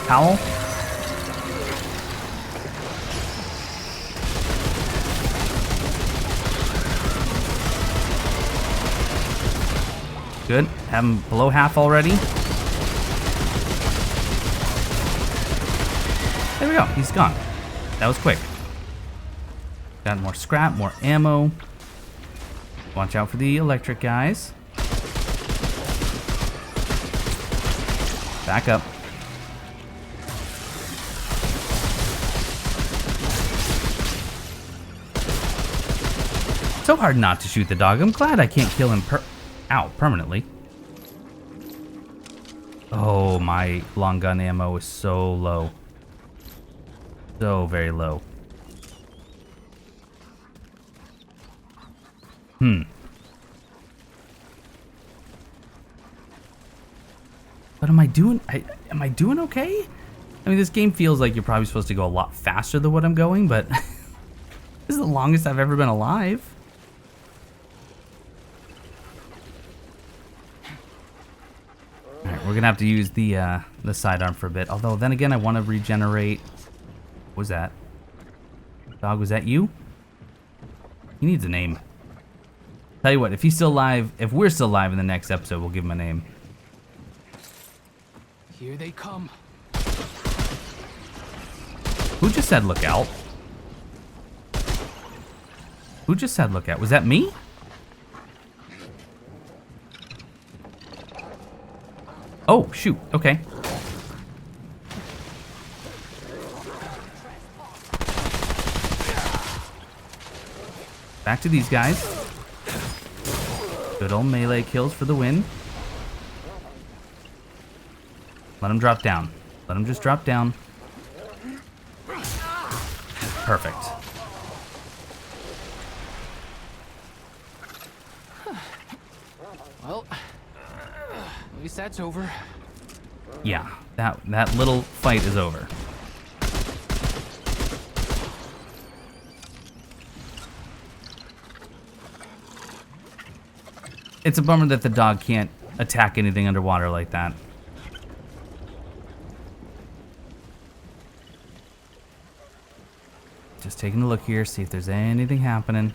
Howl. Good. Have him below half already. There we go. He's gone. That was quick. Got more scrap, more ammo. Watch out for the electric guys. Back up. So hard not to shoot the dog. I'm glad I can't kill him permanently. Oh, my long gun ammo is so low. So very low. But am I doing okay? I mean, this game feels like you're probably supposed to go a lot faster than what I'm going, but this is the longest I've ever been alive. Alright, we're gonna have to use the sidearm for a bit. Although, then again, I want to regenerate. What was that? Dog, was that you? He needs a name. Tell you what, if he's still alive, if we're still alive in the next episode, we'll give him a name. Here they come. Who just said look out? Who just said look out? Was that me? Oh, shoot. Okay. Back to these guys. Good old melee kills for the win. Let him drop down. Let him just drop down. Perfect. Well, at least that's over. Yeah, that little fight is over. It's a bummer that the dog can't attack anything underwater like that. Just taking a look here, see if there's anything happening.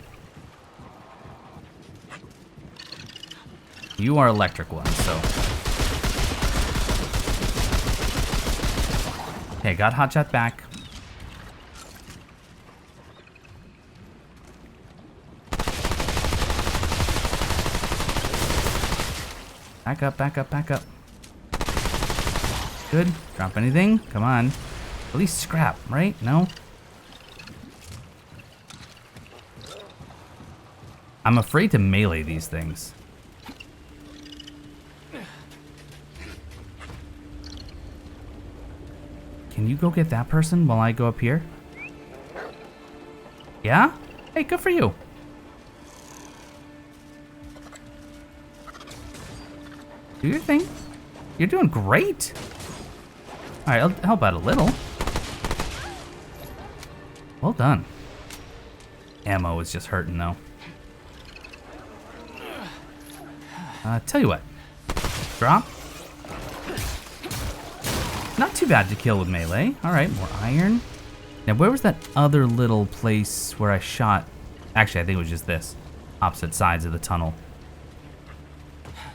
You are electric ones, so. Okay, got hotshot back. Back up, back up, back up. Good. Drop anything? Come on. At least scrap, right? No? I'm afraid to melee these things. Can you go get that person while I go up here? Yeah? Hey, good for you. Do your thing. You're doing great. All right, I'll help out a little. Well done. Ammo is just hurting though. Tell you what. Drop. Not too bad to kill with melee. All right, more iron. Now, where was that other little place where I shot? Actually, I think it was just this. Opposite sides of the tunnel.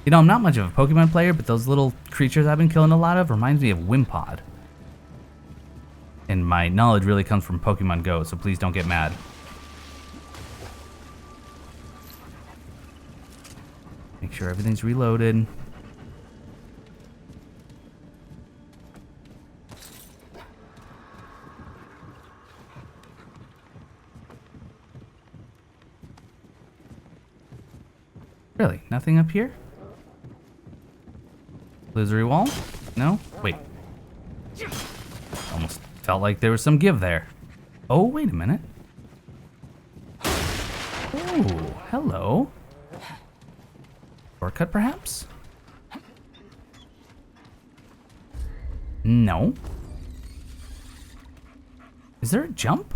You know, I'm not much of a Pokemon player, but those little creatures I've been killing a lot of reminds me of Wimpod. And my knowledge really comes from Pokemon Go, so please don't get mad. Make sure everything's reloaded. Really? Nothing up here? Blizzary wall? No? Wait. Almost felt like there was some give there. Oh, wait a minute. Oh, hello. Shortcut, perhaps? No. Is there a jump?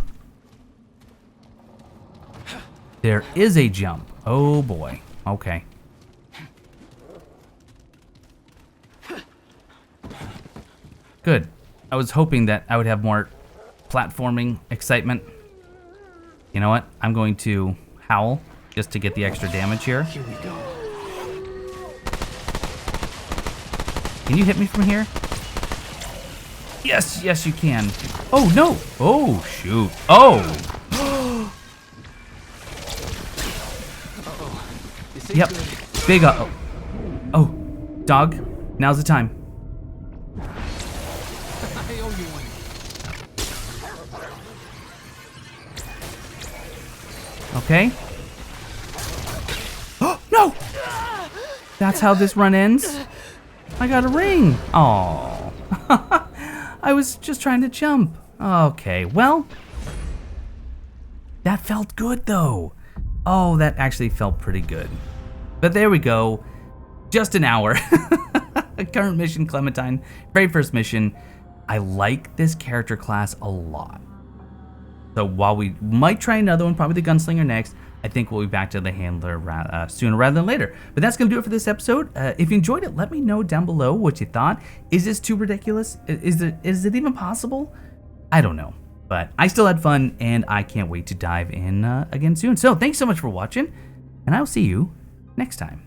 There is a jump. Oh, boy. Okay. Good. I was hoping that I would have more platforming excitement. You know what? I'm going to howl just to get the extra damage here. Here we go. Can you hit me from here? Yes, yes you can. Oh, no. Oh, shoot. Oh. This ain't Yep. good. Big oh. Oh, dog. Now's the time. I owe you one. Okay. Oh, no! That's how this run ends? I got a ring. Oh. I was just trying to jump. Okay, well. That felt good though. Oh, that actually felt pretty good. But there we go. Just an hour. Current mission, Clementine. Very first mission. I like this character class a lot. So while we might try another one, probably the Gunslinger next, I think we'll be back to the Handler sooner rather than later. But that's going to do it for this episode. If you enjoyed it, let me know down below what you thought. Is this too ridiculous? Is it even possible? I don't know. But I still had fun, and I can't wait to dive in again soon. So thanks so much for watching, and I'll see you next time.